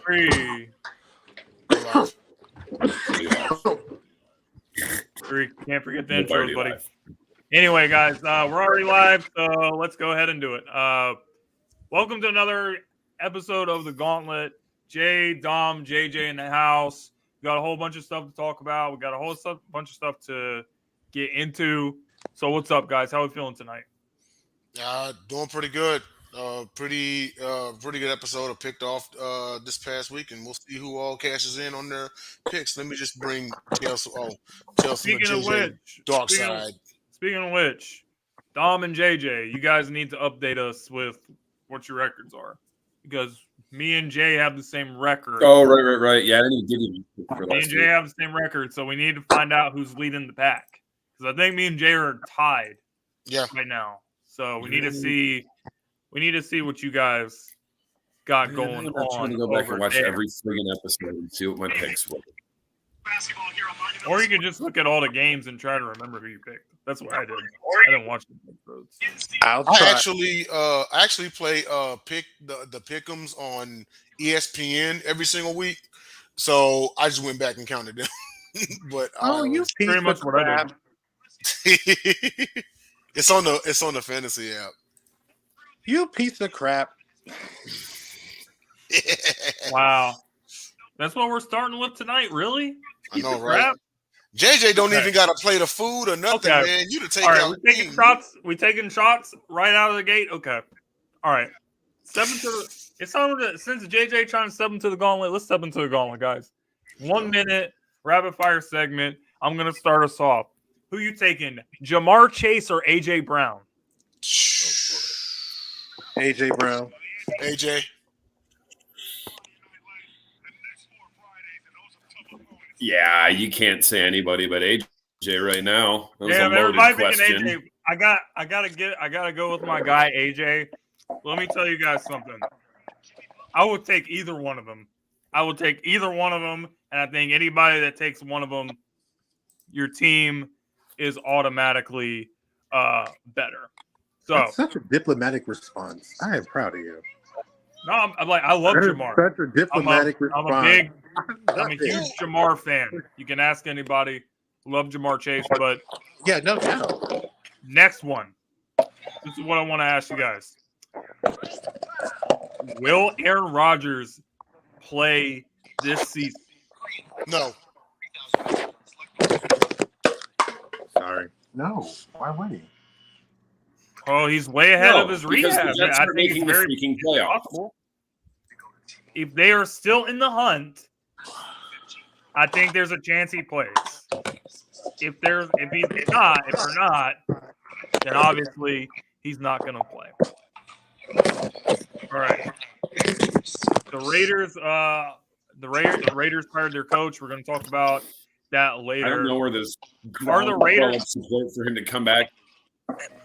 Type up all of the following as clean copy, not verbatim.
Three. Three. Can't forget the intros, buddy. Live. Anyway, guys, we're already live, so let's go ahead and do it. Welcome to another episode of the Gauntlet. Dom, JJ in the house. We got a whole bunch of stuff to talk about. We got a whole bunch of stuff to get into. So what's up, guys? How are we feeling tonight? Doing pretty good. Pretty good episode of Picked Off this past week, and we'll see who all cashes in on their picks. Let me just bring Chelsea. Speaking of which, Dark Side. Speaking of which, Dom and JJ, you guys need to update us with what your records are, because me and Jay have the same record. Oh, right. Yeah, I didn't give you for me and Jay have the same record, so we need to find out who's leading the pack. Because I think me and Jay are tied. Right now. So we need to see what you guys got going on. I'm trying to go back and watch every friggin' episode and see what my picks were. Or you could just look at all the games and try to remember who you picked. That's what I did. I didn't watch the episodes. I actually play pick the pick'ems on ESPN every single week. So I just went back and counted them. But you pretty much what I did. It's on the fantasy app. You piece of crap. Wow. That's what we're starting with tonight, really? I know, right? Crap? JJ don't even got to play the food or nothing, man. You to take all right, out we're taking shots. We taking shots right out of the gate. Okay. All right. Step into the. It's time to, since JJ trying to step into the gauntlet. Let's step into the gauntlet, guys. 1 minute rapid fire segment. I'm gonna start us off. Who you taking, Jamar Chase or AJ Brown? AJ Brown. AJ. Yeah, you can't say anybody but AJ right now. That was a loaded question. AJ. I gotta go with my guy AJ. Let me tell you guys something. I would take either one of them. And I think anybody that takes one of them, your team is automatically better. So that's such a diplomatic response. I am proud of you. No, I love Jamar. Such a diplomatic response. I'm a huge Jamar fan. You can ask anybody. Love Jamar Chase, but yeah, no doubt. Next one. This is what I want to ask you guys. Will Aaron Rodgers play this season? No. Sorry. No. Why would he? Oh, he's way ahead of his rehab. I think it's very possible. If they are still in the hunt, I think there's a chance he plays. If they're not, then obviously he's not going to play. All right. The Raiders fired their coach. We're going to talk about that later. I don't know where this are the Raiders support for him to come back.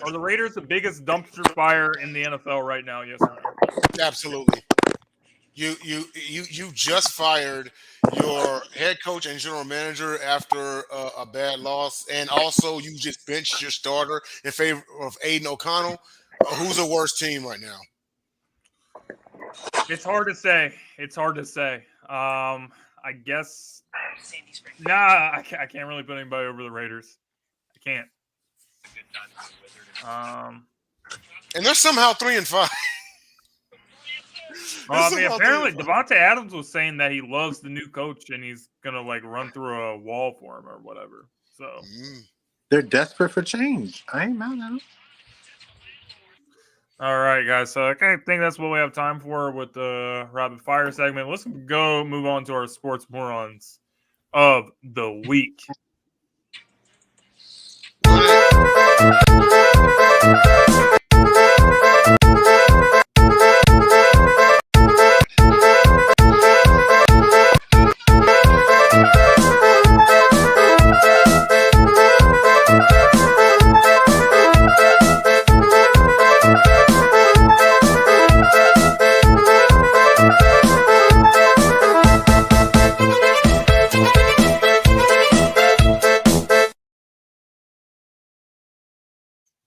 Are the Raiders the biggest dumpster fire in the NFL right now? Yes or no? Absolutely. You just fired your head coach and general manager after a bad loss, and also you just benched your starter in favor of Aiden O'Connell. Who's the worst team right now? It's hard to say. I guess. Nah, I can't really put anybody over the Raiders. I can't. And they're somehow 3-5. Well, I mean, apparently Devontae Adams was saying that he loves the new coach and he's gonna run through a wall for him or whatever. So they're desperate for change. I ain't mad at them. All right, guys. So I kind of think that's what we have time for with the rapid fire segment. Let's move on to our sports morons of the week.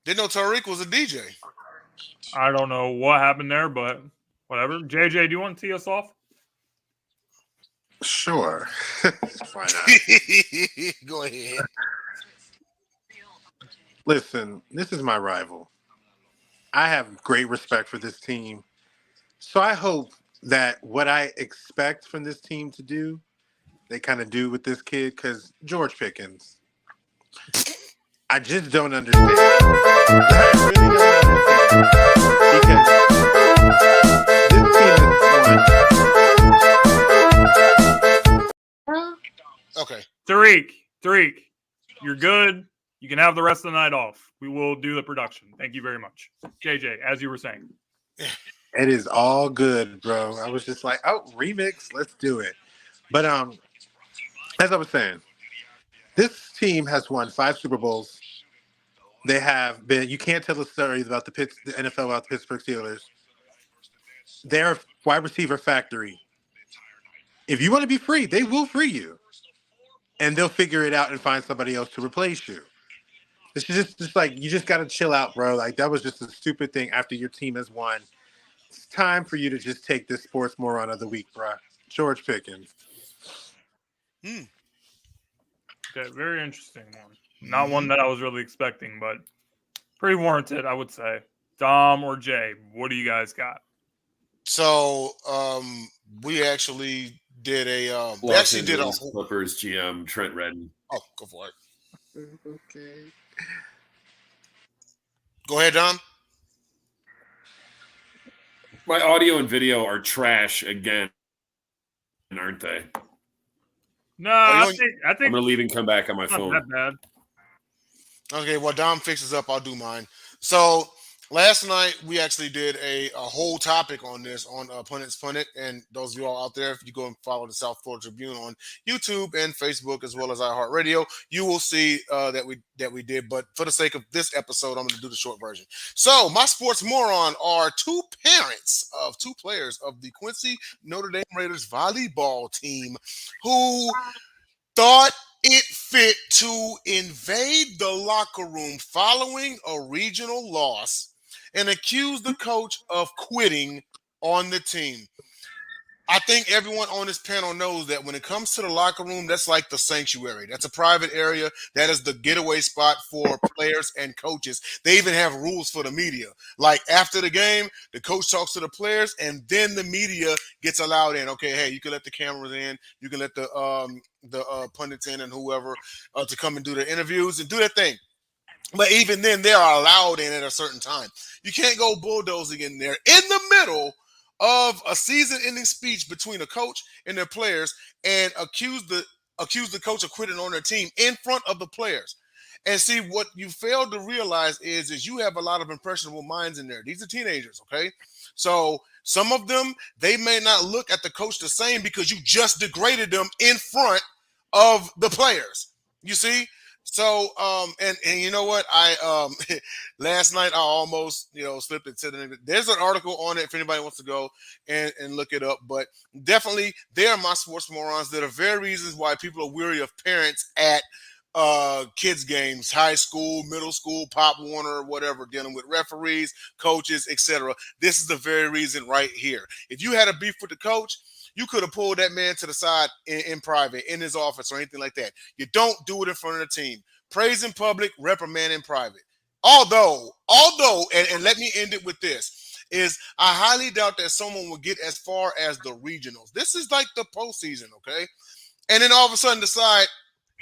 Didn't know Tariq was a DJ. I don't know what happened there, but whatever. JJ, do you want to tee us off? Sure. Why not? Go ahead. Listen, this is my rival. I have great respect for this team. So I hope that what I expect from this team to do, they kind of do with this kid, because George Pickens, I just don't understand. I really don't understand. Because this team is one. Okay. Tariq, you're good. You can have the rest of the night off. We will do the production. Thank you very much. JJ, as you were saying. It is all good, bro. I was just like, oh, remix, let's do it. But as I was saying, this team has won 5 Super Bowls. They have been. You can't tell the stories about the NFL about the Pittsburgh Steelers. They're a wide receiver factory. If you want to be free, they will free you, and they'll figure it out and find somebody else to replace you. It's just like you just got to chill out, bro. Like that was just a stupid thing after your team has won. It's time for you to just take this sports moron of the week, bro. George Pickens. Okay, very interesting one. Not one that I was really expecting, but pretty warranted, I would say. Dom or Jay, what do you guys got? So we actually did a Los Angeles Clippers GM Trent Redden. Oh, go for it. Okay. Go ahead, Dom. My audio and video are trash again, aren't they? No, I think I'm gonna leave and come back on my phone. Not that bad. Okay, while Dom fixes up, I'll do mine. So last night we actually did a whole topic on this on Pundit's Pundit, and those of you all out there, if you go and follow the South Florida Tribune on YouTube and Facebook as well as iHeartRadio, you will see that we did. But for the sake of this episode, I'm going to do the short version. So my sports moron are 2 parents of 2 players of the Quincy Notre Dame Raiders volleyball team who thought it fit to invade the locker room following a regional loss and accuse the coach of quitting on the team. I think everyone on this panel knows that when it comes to the locker room, that's like the sanctuary. That's a private area. That is the getaway spot for players and coaches. They even have rules for the media. Like after the game, the coach talks to the players, and then the media gets allowed in. Okay, hey, you can let the cameras in. You can let the pundits in and whoever to come and do the interviews and do their thing. But even then, they are allowed in at a certain time. You can't go bulldozing in there in the middle of a season-ending speech between a coach and their players and accuse the coach of quitting on their team in front of the players. And see, what you failed to realize is you have a lot of impressionable minds in there. These are teenagers, okay? So some of them, they may not look at the coach the same because you just degraded them in front of the players. You see? So, and you know what? I last night I almost, slipped into there's an article on it if anybody wants to go and look it up. But definitely, they are my sports morons. That are very reasons why people are weary of parents at kids games, high school, middle school, Pop Warner, whatever, dealing with referees, coaches, etc. This is the very reason right here. If you had a beef with the coach, you could have pulled that man to the side in private, in his office or anything like that. You don't do it in front of the team. Praise in public, reprimand in private. Although, and let me end it with this, is I highly doubt that someone will get as far as the regionals. This is like the postseason, okay? And then all of a sudden decide,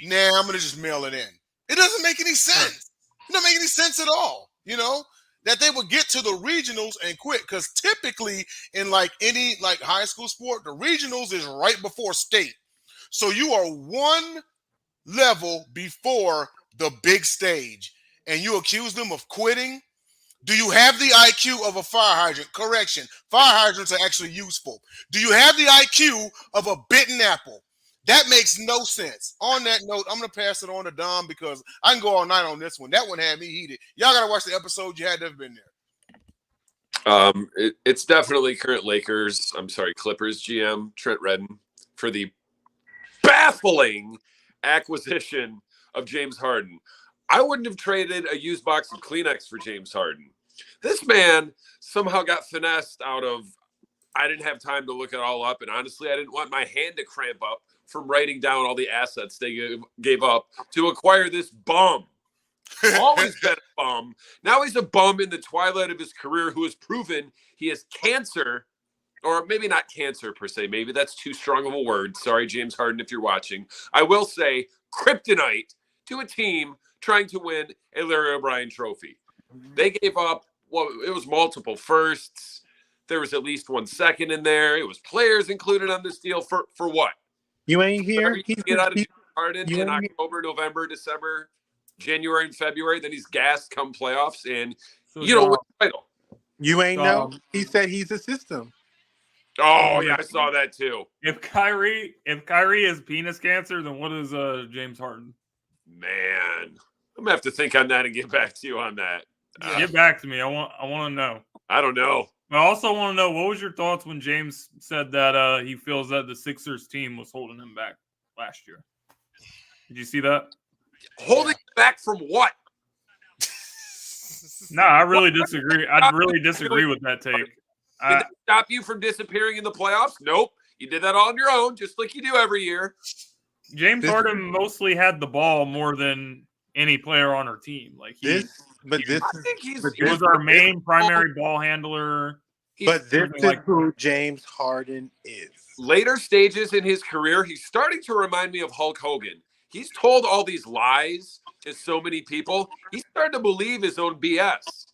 nah, I'm going to just mail it in. It doesn't make any sense. It doesn't make any sense at all, that they would get to the regionals and quit, because typically in like any like high school sport, the regionals is right before state. So you are one level before the big stage, and you accuse them of quitting. Do you have the IQ of a fire hydrant? Correction, fire hydrants are actually useful. Do you have the IQ of a bitten apple? That makes no sense. On that note, I'm going to pass it on to Dom because I can go all night on this one. That one had me heated. Y'all got to watch the episode. You had to have been there. It's definitely current Clippers GM Trent Redden for the baffling acquisition of James Harden. I wouldn't have traded a used box of Kleenex for James Harden. This man somehow got finessed out of I didn't have time to look it all up, and honestly, I didn't want my hand to cramp up from writing down all the assets they gave up to acquire this bum. Always been a bum. Now he's a bum in the twilight of his career who has proven he has cancer, or maybe not cancer per se. Maybe that's too strong of a word. Sorry, James Harden, if you're watching. I will say kryptonite to a team trying to win a Larry O'Brien trophy. They gave up, well, it was multiple firsts. There was at least 1 second in there. It was players included on this deal for what? You ain't here. You get out of Harden in October, November, December, January, and February. Then he's gassed come playoffs, and you don't win the title. You ain't know. He said he's a system. Oh yeah, I saw that too. If Kyrie has penis cancer, then what is James Harden? Man, I'm gonna have to think on that and get back to you on that. Get back to me. I want to know. I don't know. I also want to know, what was your thoughts when James said that he feels that the Sixers team was holding him back last year? Did you see that? Holding back from what? No, I really disagree. I really disagree with that take. Did that stop you from disappearing in the playoffs? Nope. You did that all on your own, just like you do every year. James Harden mostly had the ball more than any player on our team. Like he was our main primary ball handler. But this is who James Harden is. Later stages in his career, he's starting to remind me of Hulk Hogan. He's told all these lies to so many people. He's starting to believe his own BS.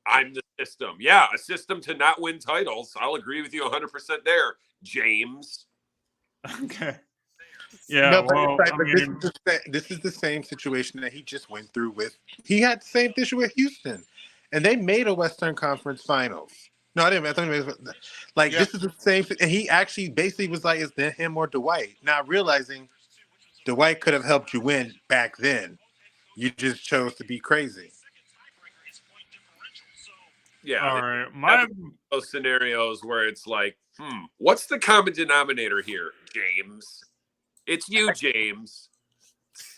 I'm the system. Yeah, a system to not win titles. I'll agree with you 100% there, James. Okay. Yeah, this is the same situation that he just went through with. He had the same issue with Houston, and they made a Western Conference Finals. No, I didn't. I thought this is the same thing. And he actually basically was like, "Is that him or Dwight?" Not realizing Dwight could have helped you win back then. You just chose to be crazy. Yeah. All right. Those scenarios where it's like, what's the common denominator here, James? It's you, James.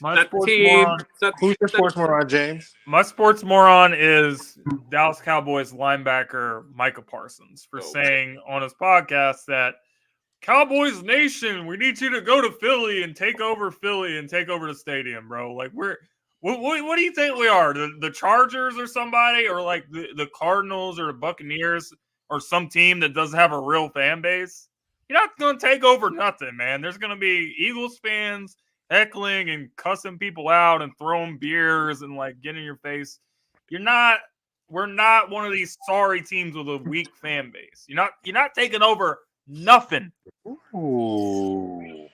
Who's your sports moron, James? My sports moron is Dallas Cowboys linebacker Micah Parsons for saying on his podcast that Cowboys Nation, we need you to go to Philly and take over the stadium, bro. Like what do you think we are? The Chargers or somebody, or like the Cardinals or the Buccaneers or some team that doesn't have a real fan base? You're not going to take over nothing, man. There's going to be Eagles fans heckling and cussing people out and throwing beers and like getting in your face. We're not one of these sorry teams with a weak fan base. You're not taking over nothing. Ooh.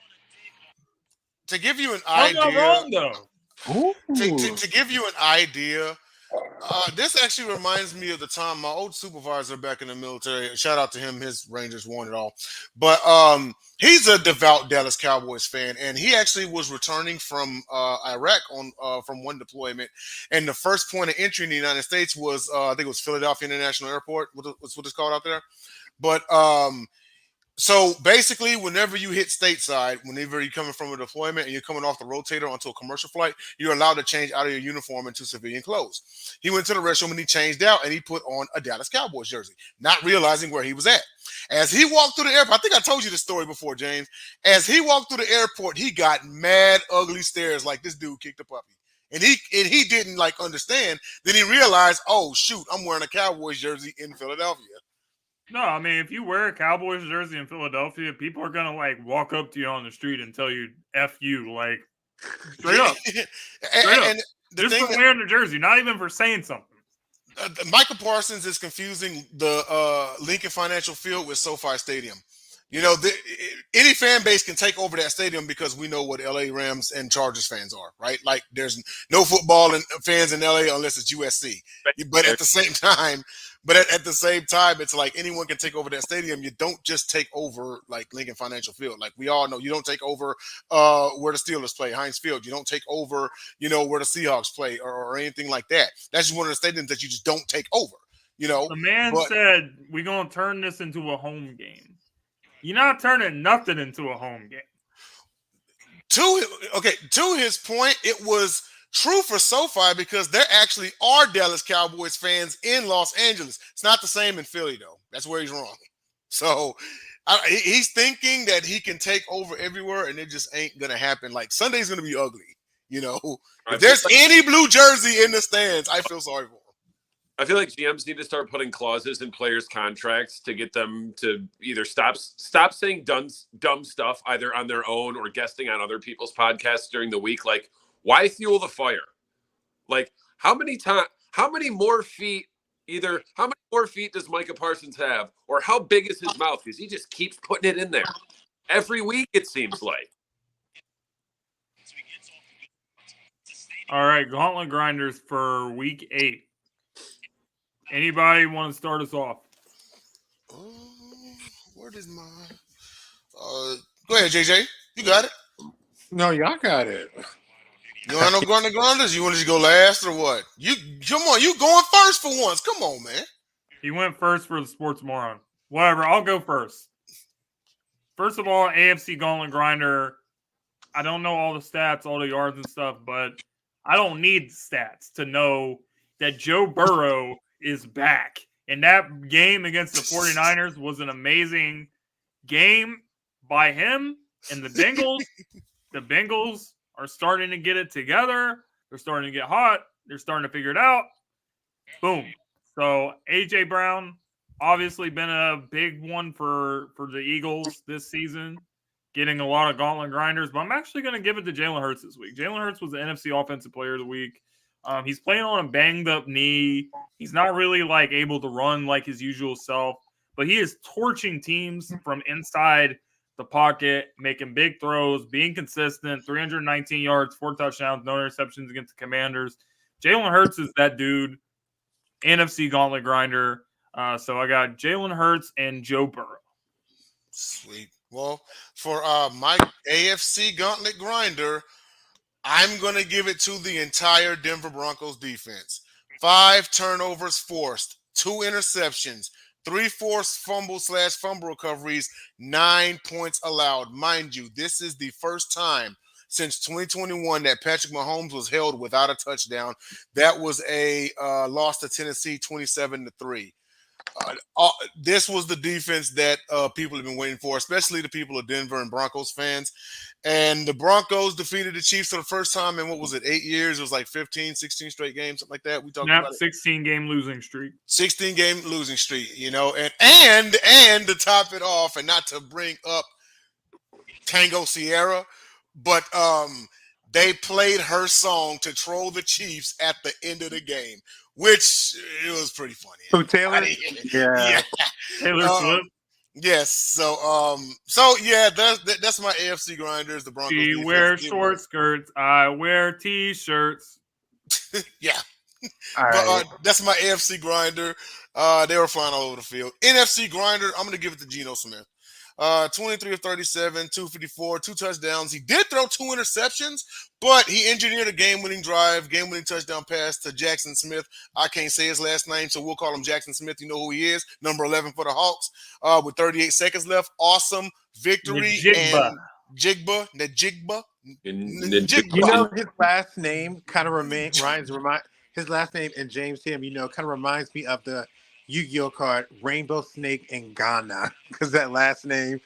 To give you an idea, I'm not wrong though. To give you an idea, this actually reminds me of the time my old supervisor back in the military. Shout out to him; his Rangers won it all. But he's a devout Dallas Cowboys fan, and he actually was returning from Iraq from one deployment. And the first point of entry in the United States was, I think it was Philadelphia International Airport. What's what it's called out there? But so basically, whenever you hit stateside, whenever you're coming from a deployment and you're coming off the rotator onto a commercial flight, you're allowed to change out of your uniform into civilian clothes. He went to the restroom and he changed out and he put on a Dallas Cowboys jersey, not realizing where he was at. As he walked through the airport, I think I told you this story before, James. As he walked through the airport, he got mad, ugly stares like this dude kicked a puppy. And he didn't like understand. Then he realized, oh, shoot, I'm wearing a Cowboys jersey in Philadelphia. No, I mean, if you wear a Cowboys jersey in Philadelphia, people are going to, like, walk up to you on the street and tell you, F you, like, straight up. Just for wearing the jersey, not even for saying something. Micah Parsons is confusing the Lincoln Financial Field with SoFi Stadium. You know, any fan base can take over that stadium because we know what LA Rams and Chargers fans are, right? Like, there's no football and fans in LA unless it's USC. But at the same time, it's like anyone can take over that stadium. You don't just take over like Lincoln Financial Field. Like we all know, you don't take over where the Steelers play, Heinz Field. You don't take over, where the Seahawks play or anything like that. That's just one of the stadiums that you just don't take over. The man said we're gonna turn this into a home game. You're not turning nothing into a home game. To his point, it was true for SoFi because there actually are Dallas Cowboys fans in Los Angeles. It's not the same in Philly, though. That's where he's wrong. So he's thinking that he can take over everywhere, and it just ain't gonna happen. Like Sunday's gonna be ugly. If there's any blue jersey in the stands, I feel sorry for him. I feel like GMs need to start putting clauses in players' contracts to get them to either stop saying dumb stuff either on their own or guesting on other people's podcasts during the week. Like, why fuel the fire? Like, how many more feet does Micah Parsons have, or how big is his mouth? Because he just keeps putting it in there every week, it seems like. All right, Gauntlet Grinders for week 8. Anybody want to start us off? Where is my? Go ahead, JJ. You got it. No, y'all got it. You want no Gauntlet Grinders? You want to go last or what? Come on, you going first for once. Come on, man. He went first for the sports moron. Whatever, I'll go first. First of all, AFC Gauntlet Grinder. I don't know all the stats, all the yards and stuff, but I don't need stats to know that Joe Burrow is back. And that game against the 49ers was an amazing game by him and the Bengals. The Bengals are starting to get it together. They're starting to get hot. They're starting to figure it out. Boom. So A.J. Brown, obviously been a big one for the Eagles this season, getting a lot of Gauntlet Grinders. But I'm actually going to give it to Jalen Hurts this week. Jalen Hurts was the NFC Offensive Player of the Week. He's playing on a banged-up knee. He's not really, able to run like his usual self. But he is torching teams from inside the pocket, making big throws, being consistent, 319 yards, 4 touchdowns, no interceptions against the Commanders. Jalen Hurts is that dude, NFC Gauntlet Grinder. So I got Jalen Hurts and Joe Burrow. Sweet. Well, for my AFC Gauntlet Grinder, I'm going to give it to the entire Denver Broncos defense. 5 turnovers forced, 2 interceptions, 3 forced fumble/fumble recoveries, 9 points allowed. Mind you, this is the first time since 2021 that Patrick Mahomes was held without a touchdown. That was a loss to Tennessee, 27-3. This was the defense that people have been waiting for, especially the people of Denver and Broncos fans. And the Broncos defeated the Chiefs for the first time in, 8 years? It was like 15, 16 straight games, something like that. We talked about 16-game losing streak. 16-game losing streak, and to top it off, and not to bring up Tango Sierra, but they played her song to troll the Chiefs at the end of the game, which it was pretty funny. Who, Taylor? Yeah. Taylor Swift. Yes. So yeah, that's my AFC Grinders. The Broncos. She wears short skirts. I wear T-shirts. Yeah. All right. But that's my AFC Grinder. They were flying all over the field. NFC Grinder, I'm going to give it to Geno Smith. 23 of 37, 254, 2 touchdowns. He did throw 2 interceptions, but he engineered a game-winning drive, game-winning touchdown pass to Jackson Smith. I can't say his last name, so we'll call him Jackson Smith. You know who he is. Number 11 for the Hawks. With 38 seconds left. Awesome victory. Najigba. Najigba. You know, his last name kind of his last name and James Tatum, kind of reminds me of the Yu-Gi-Oh card Rainbow Snake in Ghana, because that last name.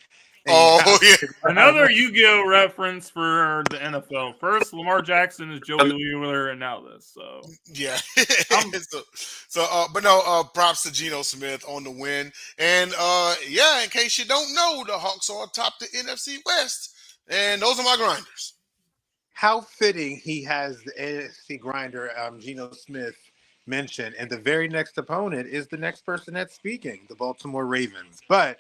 Oh, yeah. Another Yu-Gi-Oh reference for the NFL. First, Lamar Jackson is Joey Wheeler, and now this. So yeah. But no, props to Geno Smith on the win. And in case you don't know, the Hawks are atop the NFC West, and those are my grinders. How fitting he has the NFC grinder, Geno Smith, mentioned, and the very next opponent is the next person that's speaking, the Baltimore Ravens. But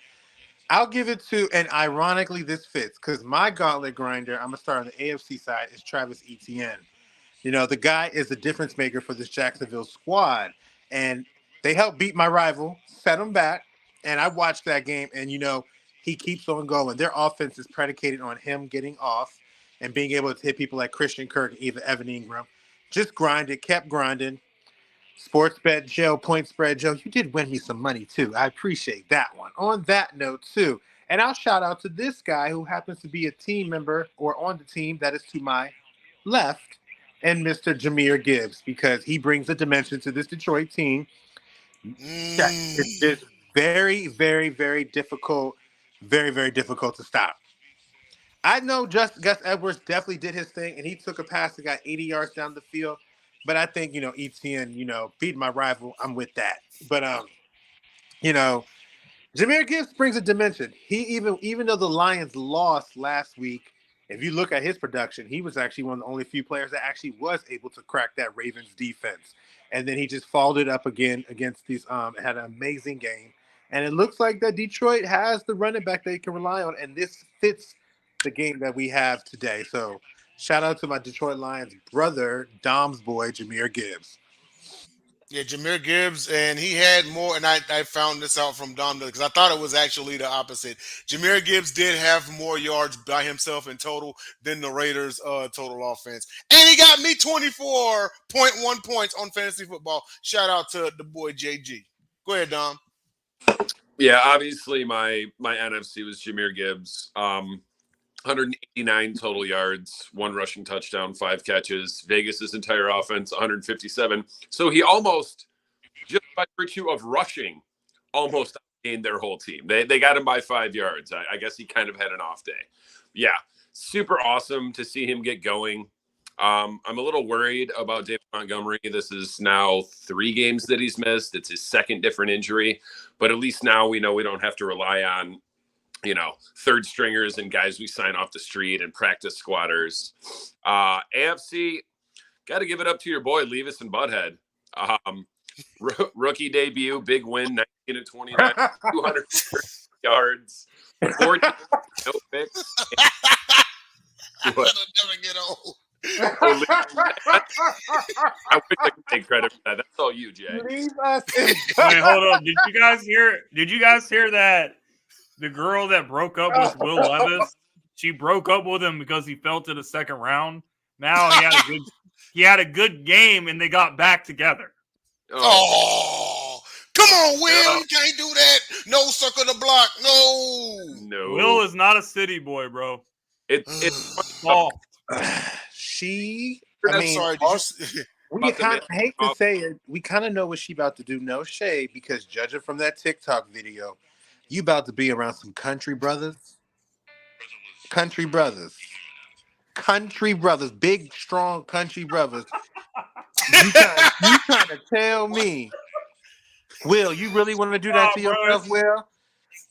I'll give it to, and ironically this fits, because my Gauntlet Grinder, I'm going to start on the AFC side, is Travis Etienne. The guy is a difference maker for this Jacksonville squad, and they helped beat my rival, set him back, and I watched that game, and he keeps on going. Their offense is predicated on him getting off and being able to hit people like Christian Kirk and even Evan Ingram. Just grinded, kept grinding. Sports Bet Joe, Point Spread Joe, you did win me some money too. I appreciate that one. On that note too, and I'll shout out to this guy who happens to be a team member or on the team that is to my left, and Mr. Jahmyr Gibbs, because he brings a dimension to this Detroit team that is just very, very, very difficult, very, very difficult to stop. I know Gus Edwards definitely did his thing, and he took a pass that got 80 yards down the field. But I think, ETN, beating my rival, I'm with that. But, you know, Jahmyr Gibbs brings a dimension. He even though the Lions lost last week, if you look at his production, he was actually one of the only few players that actually was able to crack that Ravens defense. And then he just followed it up again against these had an amazing game. And it looks like that Detroit has the running back they can rely on, and this fits the game that we have today. So shout out to my Detroit Lions brother, Dom's boy, Jahmyr Gibbs. Yeah, Jahmyr Gibbs, and he had more, and I found this out from Dom because I thought it was actually the opposite. Jahmyr Gibbs did have more yards by himself in total than the Raiders' total offense. And he got me 24.1 points on fantasy football. Shout out to the boy JG. Go ahead, Dom. Yeah, obviously my NFC was Jahmyr Gibbs. 189 total yards, 1 rushing touchdown, 5 catches. Vegas's entire offense, 157. So he almost, just by virtue of rushing, almost gained their whole team. They got him by 5 yards. I guess he kind of had an off day. Yeah, super awesome to see him get going. I'm a little worried about David Montgomery. This is now 3 games that he's missed. It's his second different injury. But at least now we know we don't have to rely on third stringers and guys we sign off the street and practice squatters. AFC, got to give it up to your boy, Levis and Butthead. Rookie debut, big win, 19-29, 200 yards, 40 no picks. That'll never get old. I wish I could take credit for that. That's all you, Jay. Wait, hold up. Did you guys hear that? The girl that broke up with Will Levis, she broke up with him because he fell to the second round. Now he had a good game, and they got back together. Oh, come on, Will! You can't do that. No circle the block. No. Will is not a city boy, bro. It's soft. I'm sorry. I hate to say it. We kind of know what she about to do. No shade, because judging from that TikTok video, you about to be around some country brothers, big, strong country brothers. You trying to tell me, Will, you really want to do that to yourself, Will?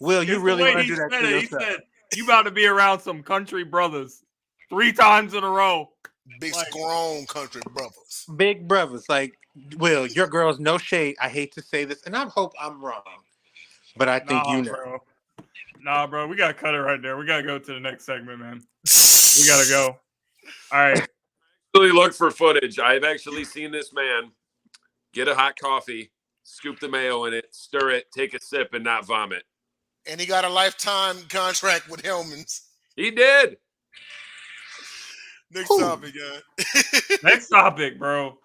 Will, you really want to do that to yourself? He said, you about to be around some country brothers 3 times in a row. Big, grown country brothers. Big brothers. Like, Will, your girl's no shade. I hate to say this, and I hope I'm wrong. But I think bro. Nah, bro. We got to cut it right there. We got to go to the next segment, man. We got to go. All right. Really look for footage. I've actually seen this man get a hot coffee, scoop the mayo in it, stir it, take a sip, and not vomit. And he got a lifetime contract with Hellman's. He did. Next topic, guys. Next topic, bro.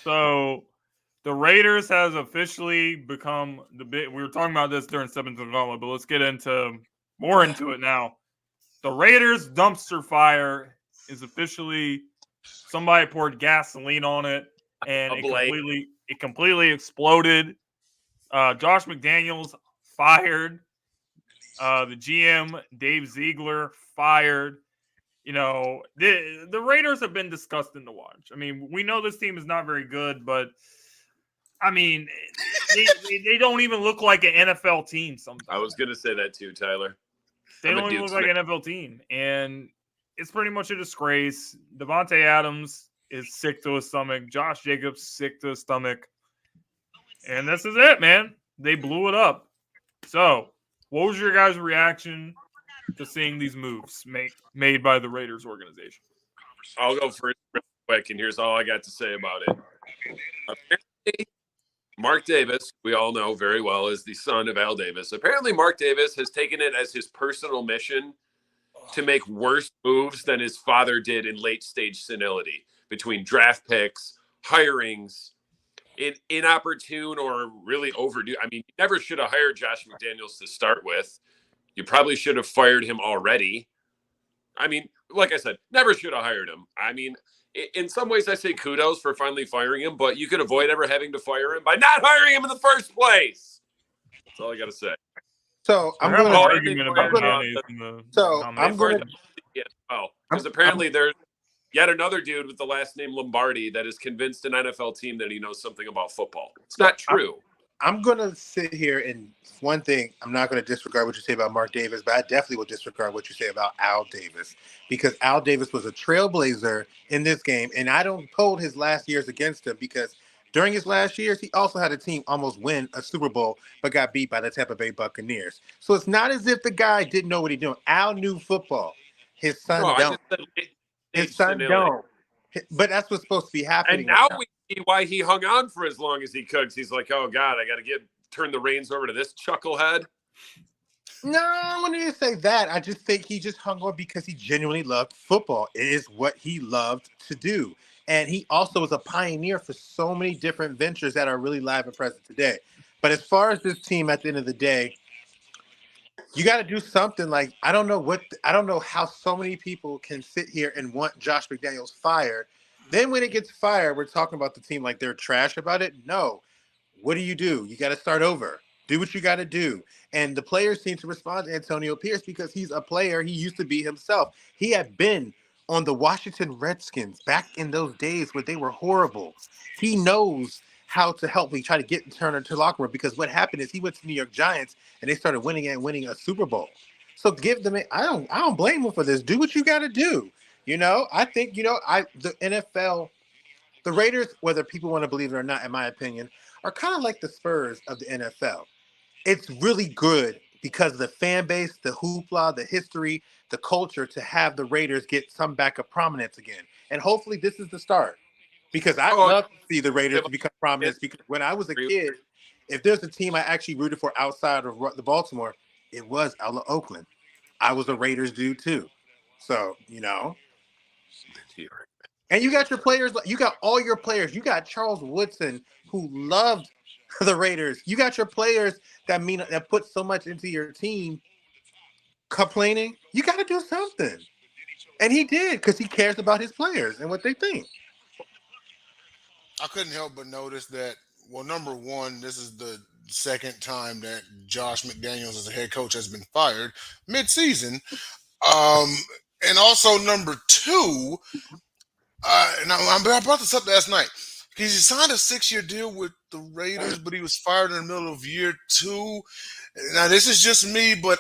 So the Raiders has officially become the big. We were talking about this during 7th and Gauntlet, but let's get more into it now. The Raiders dumpster fire is officially, somebody poured gasoline on it, and it completely exploded. Josh McDaniels fired. The GM Dave Ziegler fired. The Raiders have been disgusting to watch. I mean, we know this team is not very good, but I mean, they don't even look like an NFL team sometimes. I was going to say that too, Tyler. They don't even look like an NFL team. And it's pretty much a disgrace. Devontae Adams is sick to his stomach. Josh Jacobs sick to his stomach. And this is it, man. They blew it up. So, what was your guys' reaction to seeing these moves made by the Raiders organization? I'll go first real quick, and here's all I got to say about it. Apparently, Mark Davis, we all know very well, is the son of Al Davis. Apparently, Mark Davis has taken it as his personal mission to make worse moves than his father did in late-stage senility between draft picks, hirings, inopportune or really overdue. I mean, you never should have hired Josh McDaniels to start with. You probably should have fired him already. I mean, like I said, never should have hired him. I mean, in some ways I say kudos for finally firing him, but you could avoid ever having to fire him by not hiring him in the first place. That's all I got to say. So We're I'm having going an Oh, to. and they argument fired, about mayonnaise in the So comments. I'm going to. because apparently there's yet another dude with the last name Lombardi that is convinced an NFL team that he knows something about football. It's not true. I'm going to sit here and one thing, I'm not going to disregard what you say about Mark Davis, but I definitely will disregard what you say about Al Davis, because Al Davis was a trailblazer in this game, and I don't hold his last years against him, because during his last years, he also had a team almost win a Super Bowl, but got beat by the Tampa Bay Buccaneers. So it's not as if the guy didn't know what he's doing. Al knew football. His son No, I don't. just said His son don't. But that's what's supposed to be happening. And now we see why he hung on for as long as he could. 'Cause he's like, oh God, I got to turn the reins over to this chucklehead. No, I wouldn't even say that. I just think he just hung on because he genuinely loved football. It is what he loved to do. And he also was a pioneer for so many different ventures that are really live and present today. But as far as this team at the end of the day, you got to do something. Like, I don't know how so many people can sit here and want Josh McDaniels fired. Then when it gets fired, we're talking about the team like they're trash about it. No. What do? You got to start over. Do what you got to do. And the players seem to respond to Antonio Pierce because he's a player. He used to be himself. He had been on the Washington Redskins back in those days where they were horrible. He knows how to help me try to get Turner to the locker room, because what happened is he went to New York Giants and they started winning a Super Bowl. So give them I don't blame him for this. Do what you got to do. I think the NFL, the Raiders, whether people want to believe it or not, in my opinion, are kind of like the Spurs of the NFL. It's really good because of the fan base, the hoopla, the history, the culture, to have the Raiders get some back of prominence again. And hopefully this is the start, because I'd love to see the Raiders become prominent, because when I was a kid, if there's a team I actually rooted for outside of the Baltimore, it was Oakland. I was a Raiders dude too. So, and you got your players, you got all your players. You got Charles Woodson, who loved the Raiders. You got your players that put so much into your team complaining. You got to do something. And he did, because he cares about his players and what they think. I couldn't help but notice that, well, number one, this is the second time that Josh McDaniels as a head coach has been fired mid-season. And also number two, and I brought this up last night, because he signed a 6-year deal with the Raiders, but he was fired in the middle of year 2. Now, this is just me, but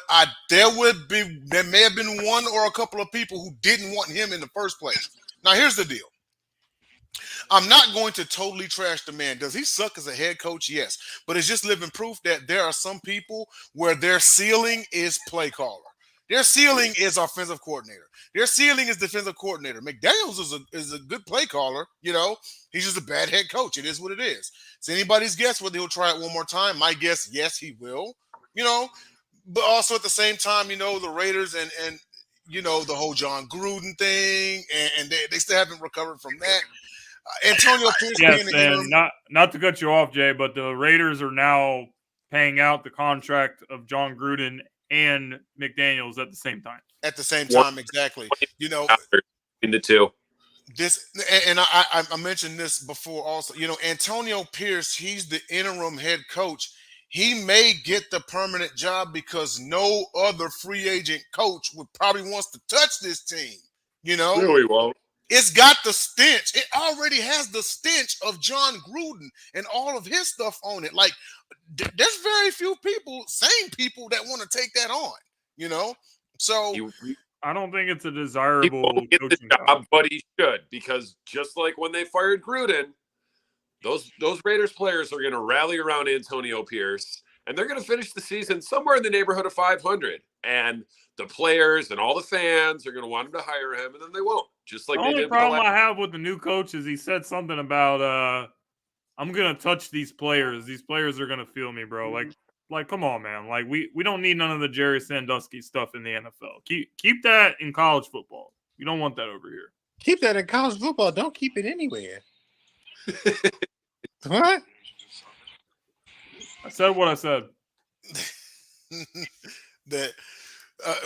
there may have been one or a couple of people who didn't want him in the first place. Now, here's the deal. I'm not going to totally trash the man. Does he suck as a head coach? Yes. But it's just living proof that there are some people where their ceiling is play caller. Their ceiling is offensive coordinator. Their ceiling is defensive coordinator. McDaniels is a good play caller. He's just a bad head coach. It is what it is. It's anybody's guess whether he'll try it one more time. My guess, yes, he will. But also at the same time, the Raiders and the whole John Gruden thing, and they still haven't recovered from that. Antonio Pierce being the interim. Not to cut you off, Jay, but the Raiders are now paying out the contract of John Gruden and McDaniels at the same time. At the same time, exactly. In the two. This, and I mentioned this before also. Antonio Pierce, he's the interim head coach. He may get the permanent job because no other free agent coach would probably wants to touch this team. No, he won't. It's got the stench. It already has the stench of John Gruden and all of his stuff on it. Like, there's very few sane people that want to take that on, So I don't think it's a desirable get the job, but he should, because just like when they fired Gruden, those Raiders players are going to rally around Antonio Pierce, and they're going to finish the season somewhere in the neighborhood of 500. And the players and all the fans are going to want him to hire him, and then they won't. Just like the only problem I have with the new coach is he said something about I'm going to touch these players. These players are going to feel me, bro. Like, come on, man. Like, we don't need none of the Jerry Sandusky stuff in the NFL. Keep that in college football. You don't want that over here. Keep that in college football. Don't keep it anywhere. What? I said what I said. That,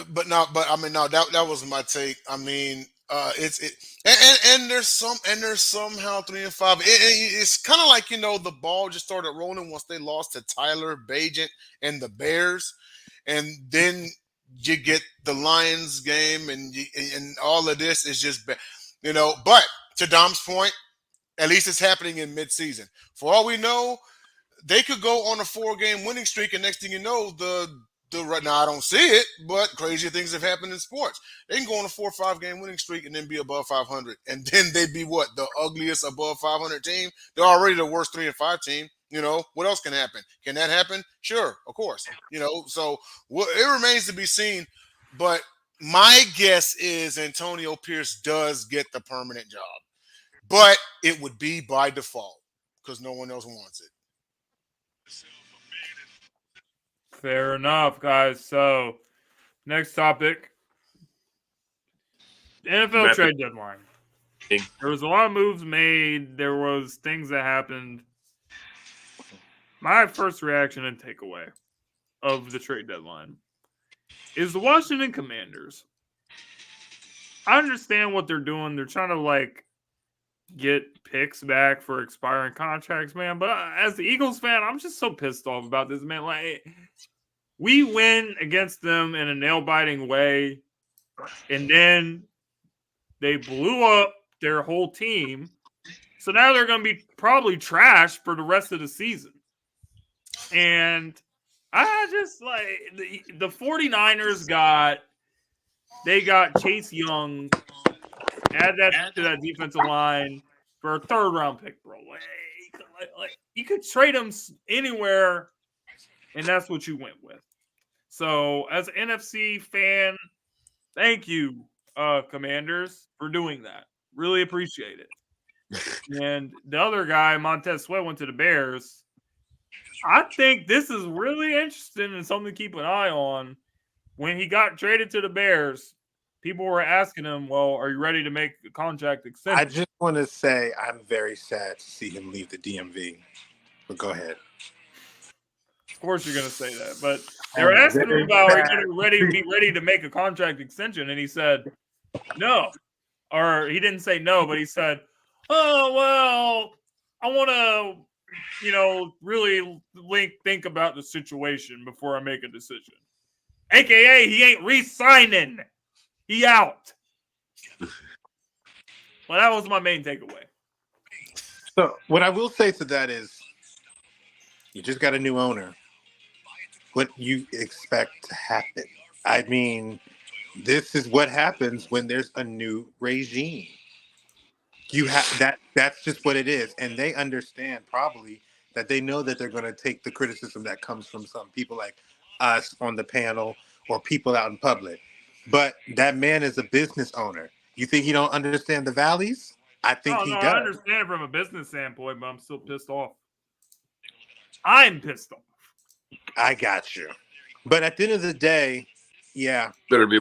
but I mean, no, that was my take. I mean, And there's somehow 3-5. It's kind of like the ball just started rolling once they lost to Tyler Bagent and the Bears, and then you get the Lions game, and all of this is just But to Dom's point, at least it's happening in midseason. For all we know, they could go on a 4-game winning streak, and next thing you know, right now I don't see it, but crazier things have happened in sports. They can go on a 4 or 5-game winning streak and then be above 500, and then they'd be what, the ugliest above 500 team? They're already the worst 3-5 team. What else can happen? Can that happen? Sure, of course. So it remains to be seen. But my guess is Antonio Pierce does get the permanent job, but it would be by default because no one else wants it. Fair enough, guys. So, next topic. NFL trade deadline. There was a lot of moves made. There was things that happened. My first reaction and takeaway of the trade deadline is the Washington Commanders. I understand what they're doing. They're trying to, get picks back for expiring contracts, man. But as the Eagles fan, I'm just so pissed off about this, man. We win against them in a nail-biting way, and then they blew up their whole team. So now they're going to be probably trash for the rest of the season. And I just the 49ers got Chase Young, add that to that defensive line for a 3rd-round pick, bro. You could trade them anywhere, and that's what you went with. So, as an NFC fan, thank you, Commanders, for doing that. Really appreciate it. And the other guy, Montez Sweat, went to the Bears. I think this is really interesting and something to keep an eye on. When he got traded to the Bears, people were asking him, well, are you ready to make a contract extension? I just want to say I'm very sad to see him leave the DMV. But go ahead. Of course you're going to say that. But they were asking him about, are you going to be ready to make a contract extension? And he said, no. Or he didn't say no, but he said, oh, well, I want to, really think about the situation before I make a decision. AKA, he ain't re-signing. He out. Well, that was my main takeaway. So what I will say to that is, you just got a new owner. What you expect to happen? I mean, this is what happens when there's a new regime. You have that's just what it is. And they understand probably that they know that they're going to take the criticism that comes from some people like us on the panel or people out in public. But that man is a business owner. You think he don't understand the valleys? I think he does. I understand it from a business standpoint, but I'm still pissed off. I'm pissed off. I got you. But at the end of the day, yeah. Better be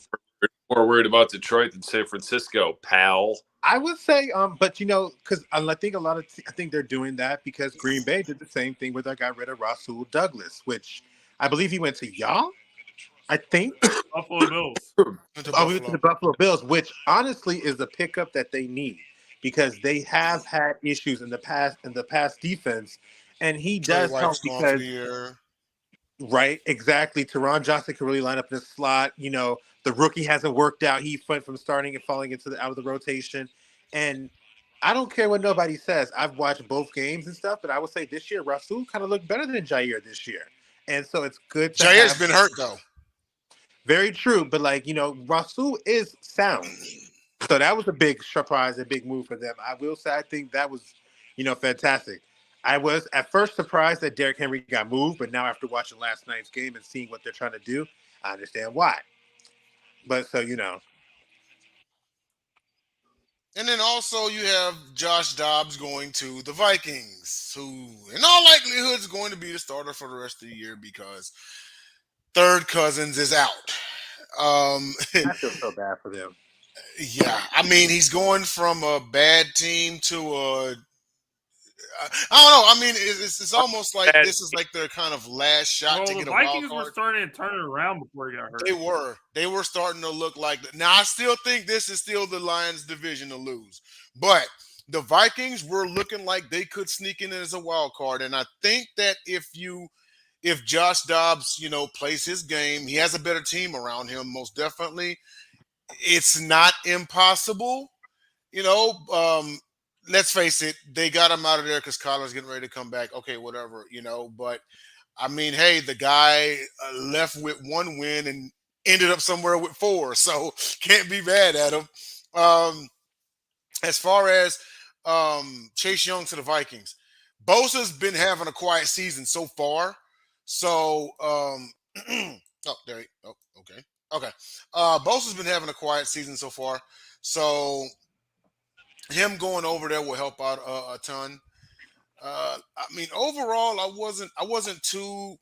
more worried about Detroit than San Francisco, pal. I would say, but because I think I think they're doing that because Green Bay did the same thing with I got rid of Rasul Douglas, which I believe he went to y'all. I think Buffalo Bills. He went to the Buffalo Bills, which honestly is the pickup that they need because they have had issues in the past defense, and he does help because. Right, exactly. Teron Johnson can really line up in the slot. The rookie hasn't worked out. He went from starting and falling out of the rotation. And I don't care what nobody says. I've watched both games and stuff, but I would say this year, Rasul kind of looked better than Jair this year. And so it's good. Jair's been hurt, though. Very true. But, Rasul is sound. So that was a big surprise, a big move for them. I will say I think that was, fantastic. I was at first surprised that Derrick Henry got moved, but now after watching last night's game and seeing what they're trying to do, I understand why. But so. And then also you have Josh Dobbs going to the Vikings, who in all likelihood is going to be the starter for the rest of the year because Third Cousins is out. I feel so bad for them. Yeah, I mean, he's going from a bad team to I don't know. I mean, it's almost like this is like their kind of last shot to the get a wild Vikings card. were starting to turn it around before he got hurt. They were starting to look like. Now, I still think this is still the Lions' division to lose, but the Vikings were looking like they could sneak in as a wild card. And I think that if Josh Dobbs, plays his game, he has a better team around him. Most definitely, it's not impossible. Let's face it, they got him out of there because Kyler's getting ready to come back. Okay, whatever, but I mean, hey, the guy left with 1 win and ended up somewhere with 4, so can't be mad at him. As far as Chase Young to the Vikings, Bosa's been having a quiet season so far. So, okay. Bosa's been having a quiet season so far. So, him going over there will help out a ton. I mean, overall, I wasn't too,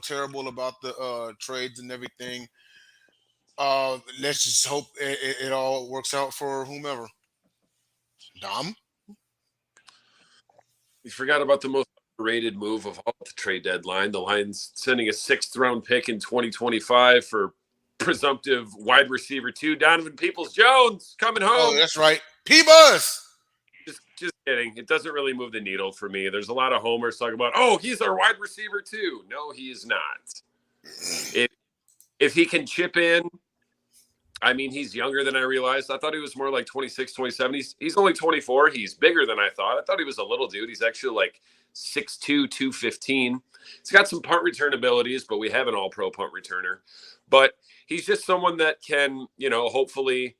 terrible about the trades and everything. Let's just hope it all works out for whomever. Dom? We forgot about the most rated move of all the trade deadline. The Lions sending a 6th-round pick in 2025 for presumptive wide receiver 2, Donovan Peoples-Jones, coming home. Oh, that's right. P-Buzz! Just kidding. It doesn't really move the needle for me. There's a lot of homers talking about, oh, he's our wide receiver too. No, he is not. If he can chip in, I mean, he's younger than I realized. I thought he was more like 26, 27. He's only 24. He's bigger than I thought. I thought he was a little dude. He's actually like 6'2", 215. He's got some punt return abilities, but we have an all-pro punt returner. But he's just someone that can, hopefully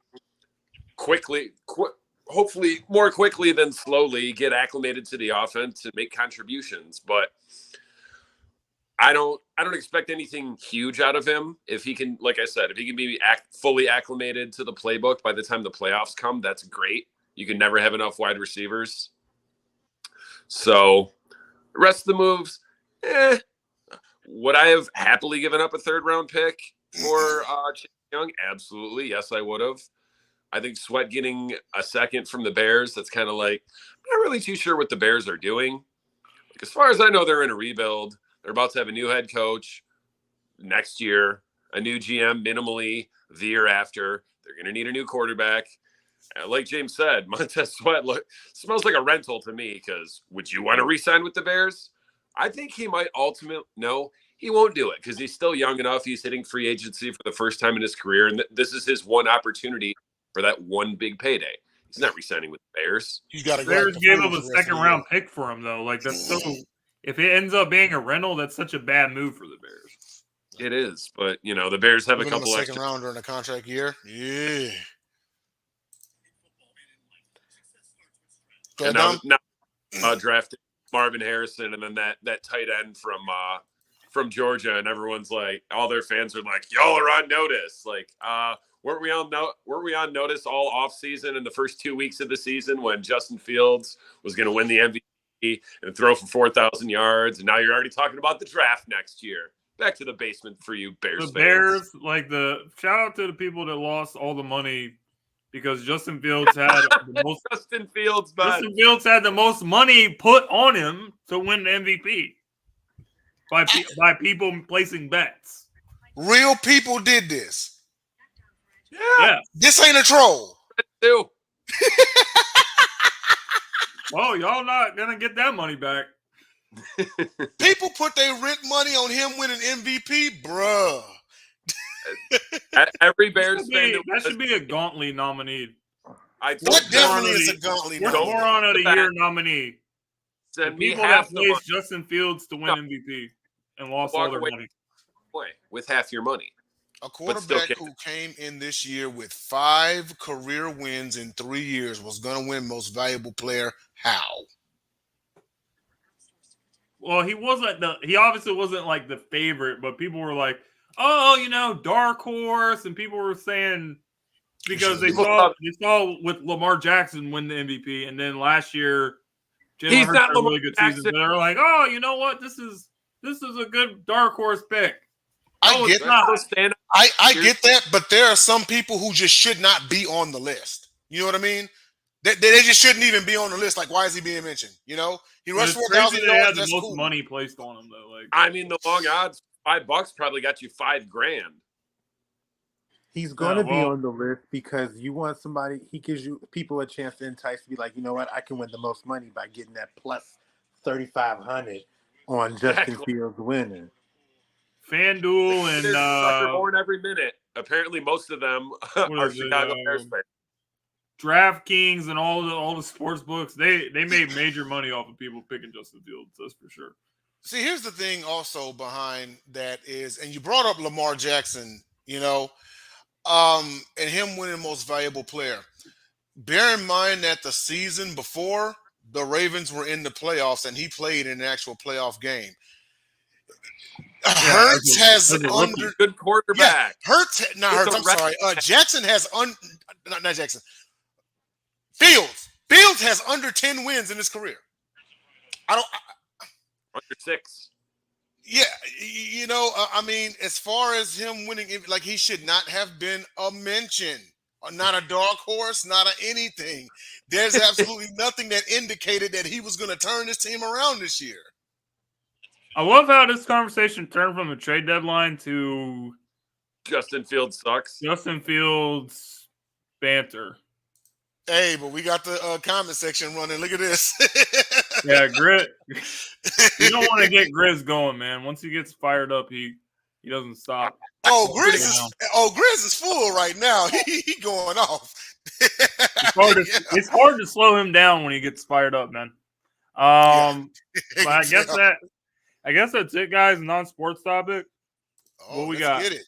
more quickly than slowly get acclimated to the offense and make contributions. But I don't expect anything huge out of him. If he can, like I said, if he can be fully acclimated to the playbook by the time the playoffs come, that's great. You can never have enough wide receivers. So the rest of the moves, would I have happily given up a 3rd-round pick for Chase Young? Absolutely. Yes, I would have. I think Sweat getting a 2nd from the Bears, that's kind of like, I'm not really too sure what the Bears are doing. Like, as far as I know, they're in a rebuild. They're about to have a new head coach next year, a new GM minimally the year after. They're going to need a new quarterback. Like James said, Montez Sweat smells like a rental to me, because would you want to re-sign with the Bears? I think he might ultimately – no, he won't do it because he's still young enough. He's hitting free agency for the first time in his career, and this is his one opportunity for that one big payday. He's not re-signing with the Bears. He's got to go. Bears gave up a 2nd-round pick for him, though. Like, that's so – if it ends up being a rental, that's such a bad move for the Bears. It is, but the Bears have a couple of 2nd rounder in a contract year. Yeah. And now drafted Marvin Harrison, and then that tight end from Georgia, and everyone's like, all their fans are like, y'all are on notice. Like, weren't we on notice all off season in the first 2 weeks of the season when Justin Fields was going to win the MVP and throw for 4,000 yards, and now you're already talking about the draft next year. Back to the basement for you Bears fans. The Bears, shout out to the people that lost all the money because Justin Fields had the most. Justin Fields had the most money put on him to win the MVP by people placing bets. Real people did this. Yeah. This ain't a troll. Too. Well, y'all not gonna get that money back. People put their rent money on him winning MVP, bruh. Every Bears fan that should be a Gauntlet nominee. What definitely is a Gauntlet nominee? Moron of the Year nominee. Send people that placed Justin Fields to win MVP and lost all their money. With half your money. A quarterback who came in this year with 5 career wins in 3 years was going to win Most Valuable Player. How? Well, he obviously wasn't like the favorite, but people were like, oh, dark horse. And people were saying because they saw with Lamar Jackson win the MVP. And then last year, Jalen Hurts had a really good season. But they were like, oh, you know what? This is a good dark horse pick. I get that, but there are some people who just should not be on the list. You know what I mean? They just shouldn't even be on the list. Like, why is he being mentioned? You know, he rushed It's 4,000 crazy they had yards. the That's most cool. money placed on him though. Like, I mean, the long odds, $5 probably got you $5,000. He's going to be well, on the list because you want somebody. He gives you people a chance to entice to be like, you know what, I can win the most money by getting that plus 3,500 on Justin Exactly. Fields winning. FanDuel and There's a sucker born every minute. Apparently, most of them are Chicago Bears fans. DraftKings and all the sports books, they made major money off of people picking Justin Fields. That's for sure. See, here's the thing also behind that is, and you brought up Lamar Jackson, you know, and him winning most valuable player. Bear in mind that the season before, the Ravens were in the playoffs and he played in an actual playoff game. Hurts has under good quarterback. Yeah, Hurts. Not Hurts. I'm sorry. Jackson has not Jackson. Fields has under 10 wins in his career. Under 6. Yeah, you know, I mean, as far as him winning, like he should not have been a mention, not a dark horse, not anything. There's absolutely nothing that indicated that he was going to turn this team around this year. I love how this conversation turned from a trade deadline to Justin Fields sucks. Justin Fields banter. Hey, but we got the comment section running. Look at this. Yeah, Grit. You don't want to get Grizz going, man. Once he gets fired up, he doesn't stop. Oh, Grizz is full right now. He going off. It's hard to slow him down when he gets fired up, man. But I guess that's it, guys. Non-sports topic. What we got? Get it.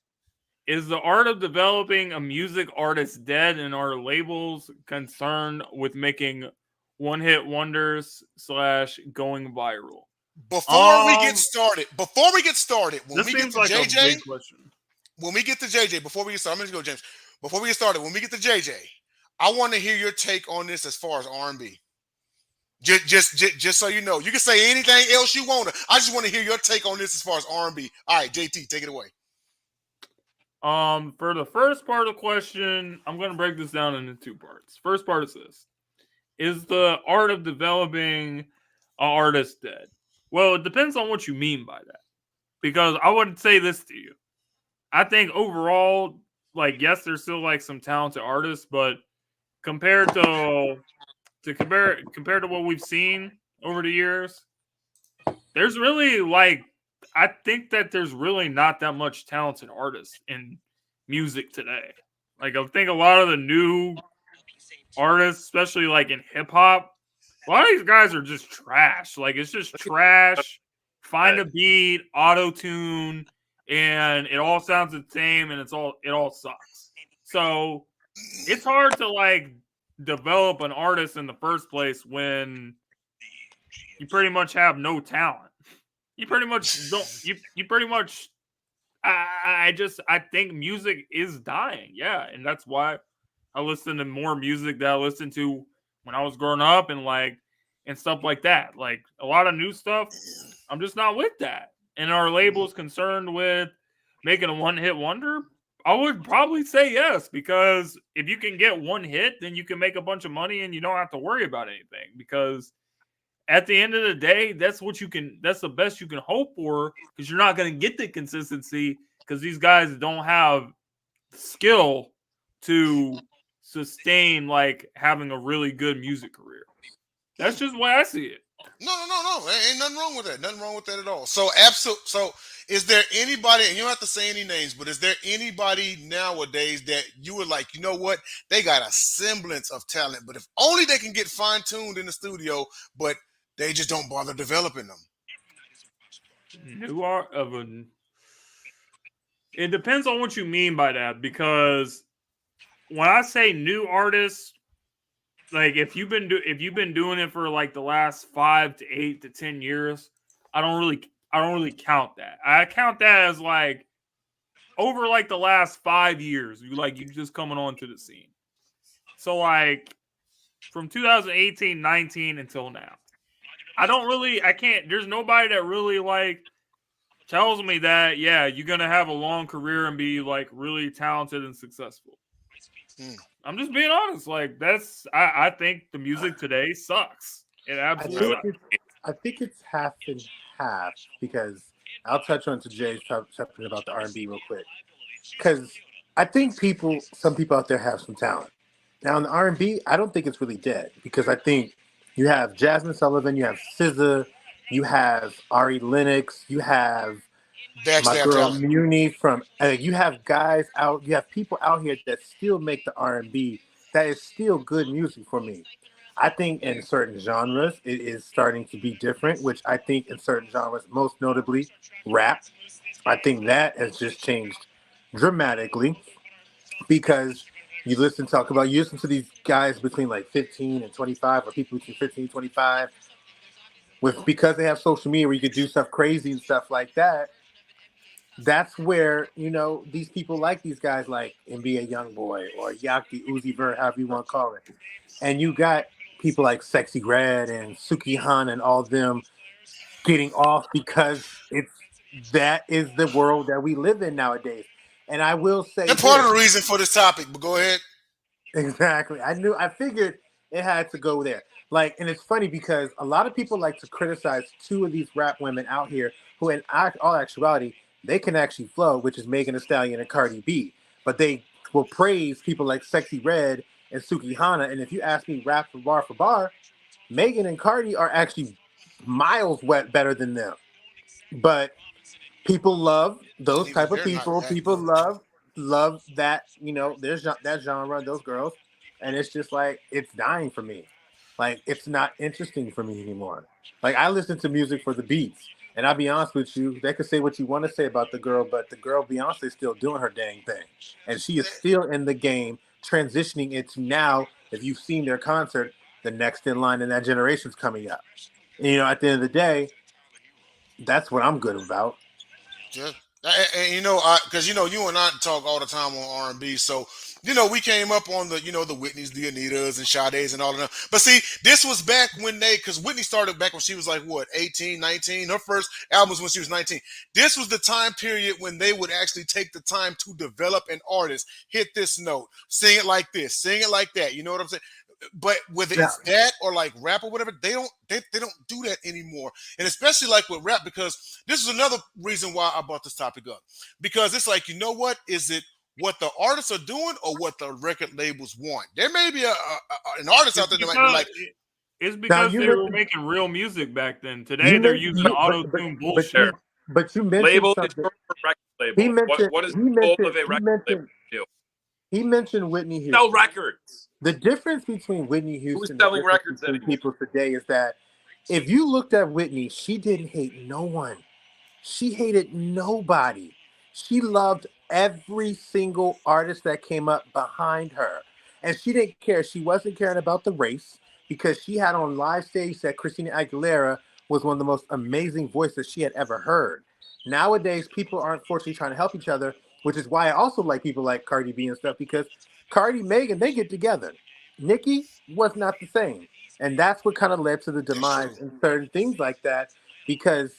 Is the art of developing a music artist dead, and are labels concerned with making one-hit wonders / going viral? Before we get started, when we get to JJ, before we get started, I'm going to go, James. Before we get started, when we get to JJ, I want to hear your take on this as far as R&B. Just so you know, you can say anything else you want. I just want to hear your take on this as far as R&B. All right, JT, take it away. For the first part of the question, I'm going to break this down into 2 parts. First part is this. Is the art of developing an artist dead? Well, it depends on what you mean by that. Because I would say this to you. I think overall, like, yes, there's still like some talented artists, but compared to what we've seen over the years, there's really I think that there's really not that much talented artists in music today. Like, I think a lot of the new artists, especially like in hip hop, a lot of these guys are just trash. Like, it's just trash. Find a beat, auto tune, and it all sounds the same, and it all sucks. So it's hard to like develop an artist in the first place when you pretty much have no talent. You pretty much don't. You pretty much. I think music is dying. Yeah, and that's why I listen to more music that I listened to when I was growing up and stuff like that. Like a lot of new stuff, I'm just not with that. And our label's concerned with making a one-hit wonder. I would probably say yes, because if you can get one hit, then you can make a bunch of money and you don't have to worry about anything, because at the end of the day, that's the best you can hope for, because you're not going to get the consistency because these guys don't have skill to sustain like having a really good music career. That's just the way I see it. No. Ain't nothing wrong with that. Nothing wrong with that at all. So, So, is there anybody, and you don't have to say any names, but is there anybody nowadays that you were like, you know what, they got a semblance of talent, but if only they can get fine-tuned in the studio, but they just don't bother developing them? It depends on what you mean by that, because when I say new artists, like if you've been doing it for like the last 5 to 8 to 10 years, I don't really count that. I count that as like over like the last 5 years, you just coming onto the scene. So like from 2018, 19 until now, there's nobody that really like tells me that, yeah, you're going to have a long career and be like really talented and successful. I'm just being honest. Like I think the music today sucks. It absolutely sucks. I think it's half and half because I'll touch on to Jay's something about the R&B real quick. Because I think some people out there have some talent. Now in the R&B, I don't think it's really dead because I think you have Jasmine Sullivan, you have SZA, you have Ari Lennox, you have my girl Muni from. You have you have people out here that still make the R&B that is still good music for me. I think in certain genres it is starting to be different, which I think in certain genres, most notably rap, I think that has just changed dramatically because you listen to these guys between like 15 and 25 or people between 15 and 25 because they have social media where you could do stuff crazy and stuff like that. That's where, these people like these guys like NBA Youngboy or Yaki Uzi Vert, however you want to call it. And you got people like Sexy Red and Suki Han and all them getting off because that is the world that we live in nowadays. And I will say that's part of the reason for this topic, but go ahead. Exactly. I figured it had to go there. And it's funny because a lot of people like to criticize two of these rap women out here who in all actuality, they can actually flow, which is Megan Thee Stallion and Cardi B. But they will praise people like Sexy Red and Suki Hana. And if you ask me rap for bar, Megan and Cardi are actually miles better than them. But people love those type of people. People love that, there's that genre, those girls. And it's just like, it's dying for me. Like, it's not interesting for me anymore. Like, I listen to music for the beats. And I'll be honest with you, they could say what you want to say about the girl, but the girl Beyonce is still doing her dang thing. And she is still in the game, transitioning into now, if you've seen their concert, the next in line in that generation's coming up. And, at the end of the day, that's what I'm good about. Yeah. And because you and I talk all the time on R&B, so we came up on the the Whitneys, the Anitas, and Sade's and all of them. But see, this was back when because Whitney started back when she was like 18, 19. Her first album was when she was 19. This was the time period when they would actually take the time to develop an artist, hit this note, sing it like this, sing it like that. You know what I'm saying? But whether it's that or like rap or whatever, they don't do that anymore. And especially like with rap, because this is another reason why I brought this topic up. Because it's like, is it what the artists are doing or what the record labels want? There may be an artist out there that might be like, it's because they were making real music back then. Today they're using auto-tune bullshit. But you mentioned label something. Record label. What is the goal of a record label? He mentioned Whitney Houston. Sell records. The difference between Whitney Houston Who's selling records and people today is that if you looked at Whitney, she didn't hate no one. She hated nobody. She loved every single artist that came up behind her. And she didn't care. She wasn't caring about the race because she had on live stage that Christina Aguilera was one of the most amazing voices she had ever heard. Nowadays, people aren't fortunately trying to help each other, which is why I also like people like Cardi B and stuff, because Cardi, Megan, they get together. Nicki was not the same. And that's what kind of led to the demise and certain things like that, because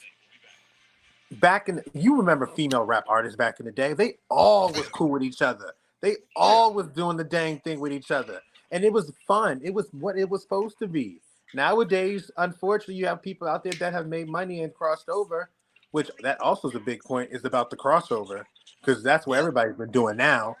you remember female rap artists back in the day, they all was cool with each other. They all was doing the dang thing with each other. And it was fun. It was what it was supposed to be. Nowadays, unfortunately, you have people out there that have made money and crossed over, which that also is a big point, is about the crossover, because that's what everybody's been doing now.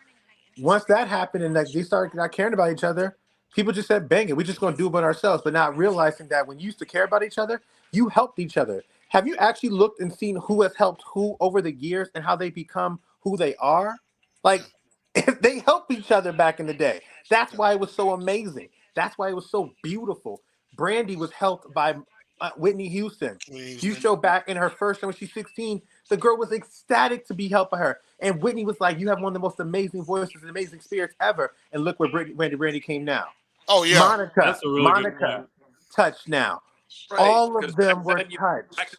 Once that happened and they started not caring about each other, people just said, bang it, we're just going to do it by ourselves, but not realizing that when you used to care about each other, you helped each other. Have you actually looked and seen who has helped who over the years and how they become who they are? Like, they helped each other back in the day. That's why it was so amazing. That's why it was so beautiful. Brandy was helped by Whitney Houston. You show back in her first when she's 16, the girl was ecstatic to be helped by her. And Whitney was like, you have one of the most amazing voices and amazing spirits ever. And look where Brandy came now. Oh, yeah. Monica touched now. Right. All of them were touched.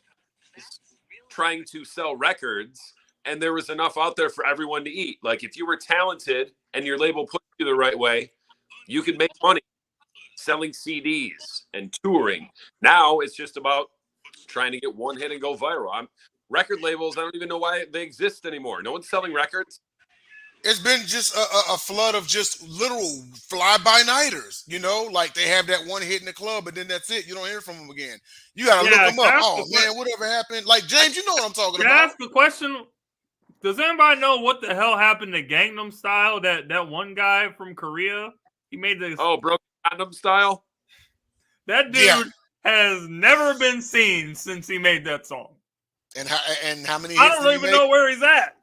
Trying to sell records, and there was enough out there for everyone to eat. Like, if you were talented and your label put you the right way, you could make money selling CDs and touring. Now it's just about trying to get one hit and go viral. Record labels, I don't even know why they exist anymore. No one's selling records. It's been just a flood of just literal fly-by-nighters, like they have that one hit in the club, but then that's it. You don't hear from them again. You got to look them up. Oh, man, whatever happened? Like, James, you know what I'm talking about. Ask the question, does anybody know what the hell happened to Gangnam Style? That one guy from Korea, he made this. Oh, Broken Gangnam Style? That dude has never been seen since he made that song. And how many I don't even know where he's at.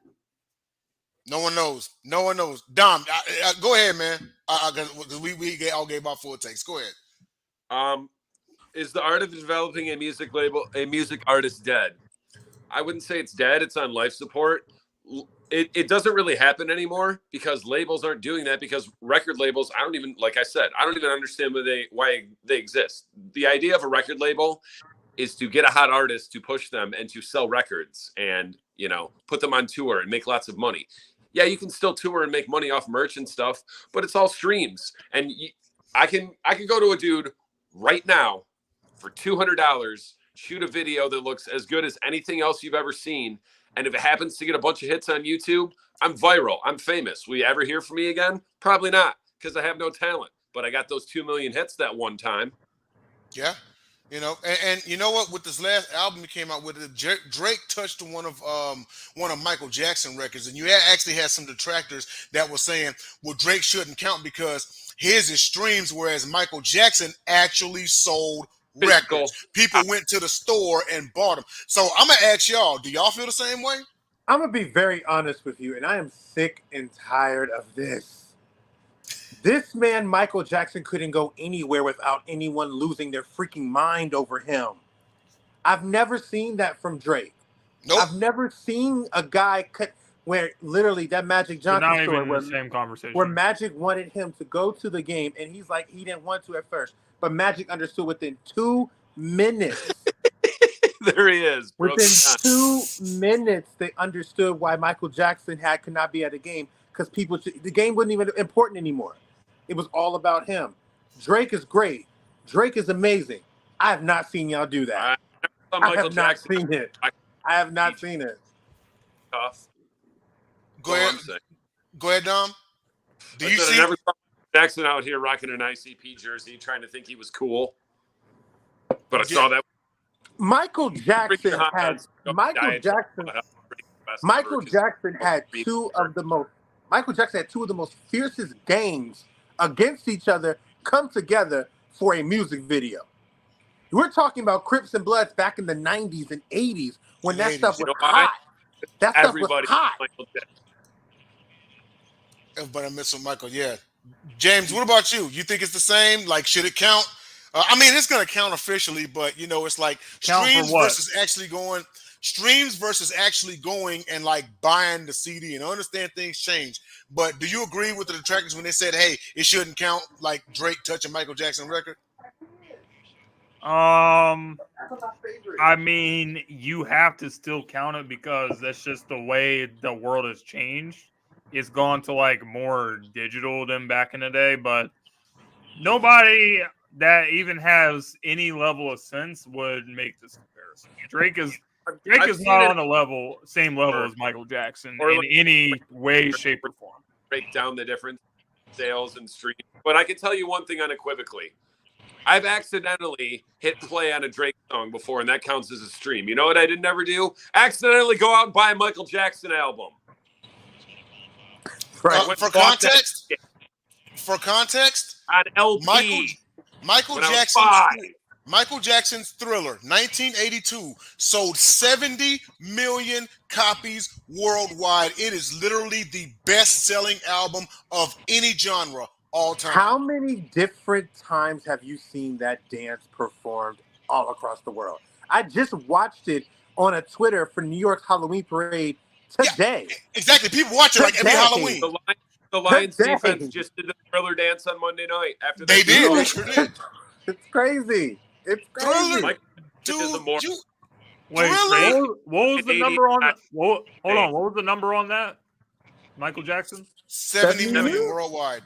No one knows. No one knows. Dom, go ahead, man. We all gave our full takes. Go ahead. Is the art of developing a music artist dead? I wouldn't say it's dead. It's on life support. It doesn't really happen anymore because labels aren't doing that, because record labels, like I said, I don't even understand why they exist. The idea of a record label is to get a hot artist, to push them and to sell records and, put them on tour and make lots of money. Yeah, you can still tour and make money off merch and stuff, but it's all streams. And I can go to a dude right now for $200, shoot a video that looks as good as anything else you've ever seen. And if it happens to get a bunch of hits on YouTube, I'm viral. I'm famous. Will you ever hear from me again? Probably not, because I have no talent. But I got those 2 million hits that one time. Yeah. And you know what? With this last album he came out with, Drake touched one of Michael Jackson records, and you actually had some detractors that were saying, well, Drake shouldn't count because his is streams, whereas Michael Jackson actually sold records. People went to the store and bought them. So I'm gonna ask y'all, do y'all feel the same way? I'm gonna be very honest with you, and I am sick and tired of this. This man, Michael Jackson, couldn't go anywhere without anyone losing their freaking mind over him. I've never seen that from Drake. Nope. I've never seen a guy where literally that Magic Johnson story where Magic wanted him to go to the game, and he's like, he didn't want to at first, but Magic understood within 2 minutes. There he is. Within 2 minutes, they understood why Michael Jackson could not be at a game, because the game wasn't even important anymore. It was all about him. Drake is great. Drake is amazing. I have not seen y'all do that. I have not seen it. I have not seen it. Tough. Go ahead, Dom. Do you see? I never saw Jackson out here rocking an ICP jersey, trying to think he was cool. But I saw that. Michael Jackson had two of the most fiercest gangs against each other come together for a music video. We're talking about Crips and Bloods back in the 90s and 80s when that stuff was hot. That stuff was hot. Everybody mess with Michael, yeah. James, what about you? You think it's the same? Like, should it count? I mean, it's going to count officially, but, it's like streams versus actually going and like buying the CD, and I understand things change. But do you agree with the detractors when they said, hey, it shouldn't count, like Drake touching Michael Jackson record? I mean, you have to still count it because that's just the way the world has changed. It's gone to like more digital than back in the day, but nobody that even has any level of sense would make this comparison. Drake is not on the same level as Michael Jackson in any way, shape, or form. Break down the different sales and streams. But I can tell you one thing unequivocally. I've accidentally hit play on a Drake song before, and that counts as a stream. You know what I didn't ever do? Accidentally go out and buy a Michael Jackson album. Right. For context, on LP. Michael Jackson's Thriller, 1982, sold 70 million copies worldwide. It is literally the best-selling album of any genre all time. How many different times have you seen that dance performed all across the world? I just watched it on a Twitter for New York's Halloween parade today. Yeah, exactly. People watch it like every Halloween. The Lions defense just did the Thriller dance on Monday night. After they did. They sure did. It's crazy. It's crazy. Dude, wait, what was the number on that? Hold on. What was the number on that? Michael Jackson? 70 million worldwide.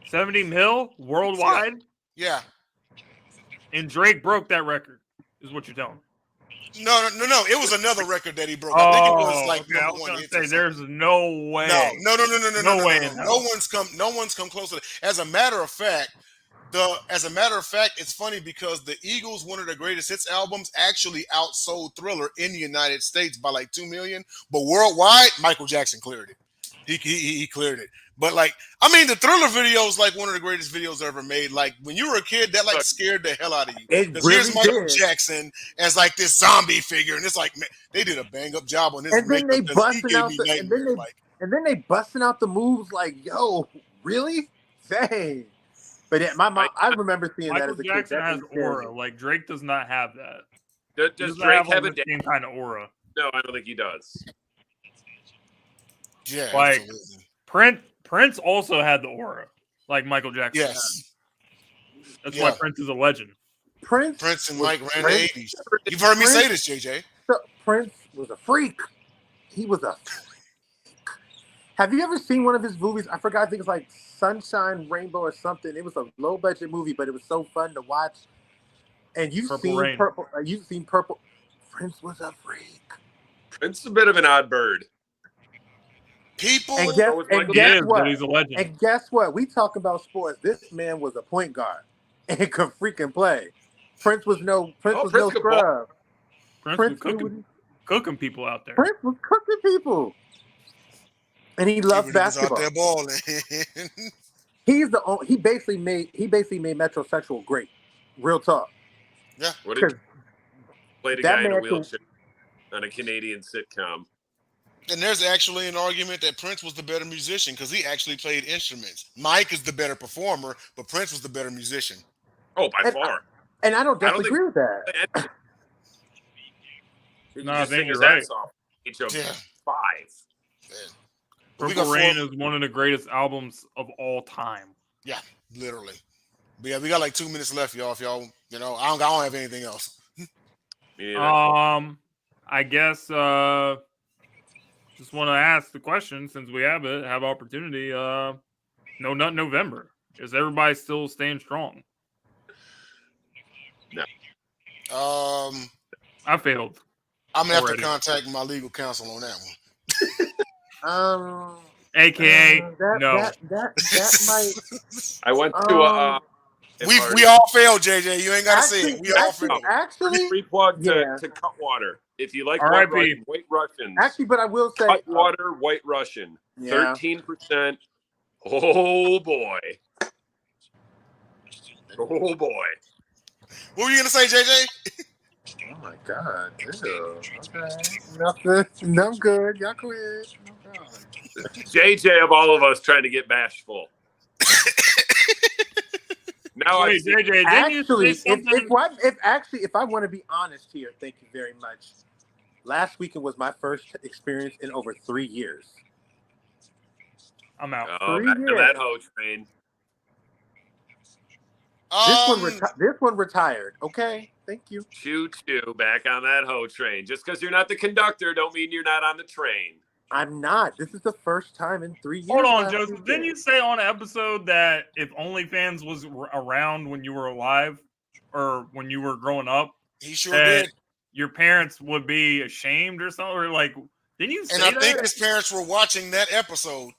70 mil worldwide? Yeah. And Drake broke that record, is what you're telling me. No. It was another record that he broke. I think it was like okay. I number was one gonna hit. say there's no way. No way in no. hell. No one's come close to that. As a matter of fact, it's funny because the Eagles' one of the greatest hits albums actually outsold Thriller in the United States by like 2 million, but worldwide, Michael Jackson cleared it. He cleared it. But like, I mean, the Thriller video is like one of the greatest videos ever made. Like when you were a kid, that like scared the hell out of you. It Because really here's Michael did. Jackson as like this zombie figure, and it's like, man, they did a bang up job on his And then they makeup because he busting gave out me the, nightmares. and then they busting out the moves like, yo, really? Dang. But yeah, my mom, I remember seeing that Michael as a Jackson kid. has aura. Like Drake does not have that. Does He doesn't Drake have the a same kind of aura? No, I don't think he does. Yeah, Like absolutely. Prince also had the aura, like Michael Jackson. Yes. That's why Prince is a legend. Prince and Mike ran the 80s. You've heard me say this, JJ. Prince was a freak. He was a freak. Have you ever seen one of his movies? I forgot. I think it's like Sunshine Rainbow or something. It was a low budget movie, but it was so fun to watch. And you've Purple seen Rain. Purple. You've seen Purple. Prince was a freak. Prince is a bit of an odd bird. People. And guess what? But he's a legend. And guess what? We talk about sports. This man was a point guard and could freaking play. Prince was no scrub. Prince was cooking people out there. Prince was cooking people, and he loved basketball. Out there balling. He basically made metrosexual great. Real talk. Yeah. What did played a guy in a wheelchair on a Canadian sitcom. And there's actually an argument that Prince was the better musician because he actually played instruments. Mike is the better performer, but Prince was the better musician. Oh, by far. And I don't disagree with that. No, I think you're right. Age of 5. Yeah. Purple Rain is one of the greatest albums of all time. Yeah, literally. But yeah, we got like 2 minutes left, y'all. If y'all, I don't have anything else. I guess just want to ask the question since we have opportunity. No Nut November. Is everybody still staying strong? No. I failed. I'm gonna have to contact my legal counsel on that one. AKA no. That might. I went to we all failed, JJ. You ain't gotta say it. We all failed. Actually, free plug to Cutwater. If you like White Russians. Actually, but I will say Cutwater White Russian. 13%. Oh boy. Oh boy. What were you gonna say, JJ? Oh my God. Ew. Okay. Nothing. I'm good. Y'all quit. JJ of all of us trying to get bashful. Now wait, JJ, actually, if I want to be honest here, thank you very much. Last weekend was my first experience in over 3 years. I'm out. Oh, back to that hoe train. This one retired. Okay, thank you. Choo back on that hoe train. Just because you're not the conductor, don't mean you're not on the train. I'm not. This is the first time in 3 years. Hold on, Joseph. Didn't you say on an episode that if OnlyFans was around when you were alive or when you were growing up, he sure did. Your parents would be ashamed or something? Or like, didn't you say that? And I think his parents were watching that episode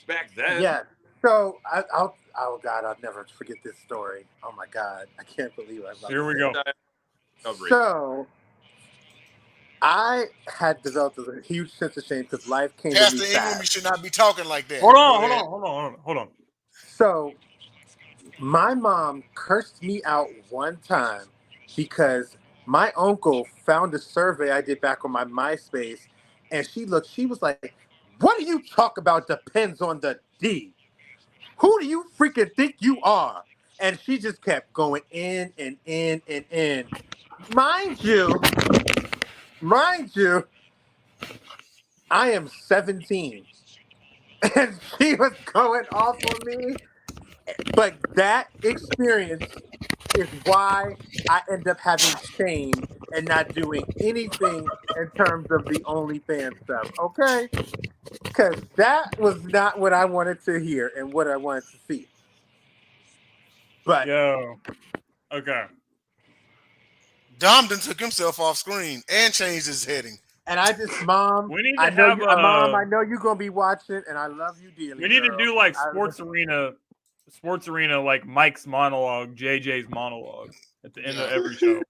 back then. Yeah. So oh God, I'll never forget this story. Oh my God, I can't believe it. Here we go. So I had developed a huge sense of shame because life came Pastor to me Ingram, fast. you should not be talking like that. Hold on. So my mom cursed me out one time because my uncle found a survey I did back on my MySpace, and she was like, "What do you talk about depends on the D. Who do you freaking think you are?" And she just kept going in and in and in. Mind you, I am 17. And she was going off on me. But that experience is why I end up having shame and not doing anything in terms of the OnlyFans stuff, okay? Because that was not what I wanted to hear and what I wanted to see. But okay. Dom done took himself off screen and changed his heading. And I just, Mom, We need to I know have you, Mom, I know you're gonna be watching, and I love you dearly. We need to girl. do like sports arena, like Mike's monologue, JJ's monologue at the end of every show.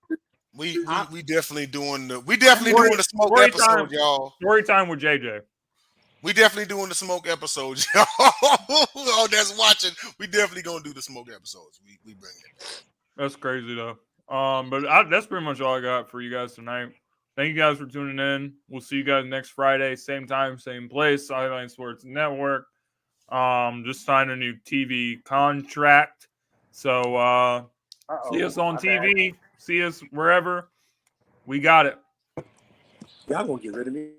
We definitely doing the smoke episode, y'all. Story time with JJ. We definitely doing the smoke episodes, y'all. Oh, that's watching. We definitely gonna do the smoke episodes. We bring it. That's crazy though. But that's pretty much all I got for you guys tonight. Thank you guys for tuning in. We'll see you guys next Friday, same time, same place. Sideline Sports Network. Just signed a new TV contract. So see us on TV. See us wherever. We got it. Y'all gonna get rid of me.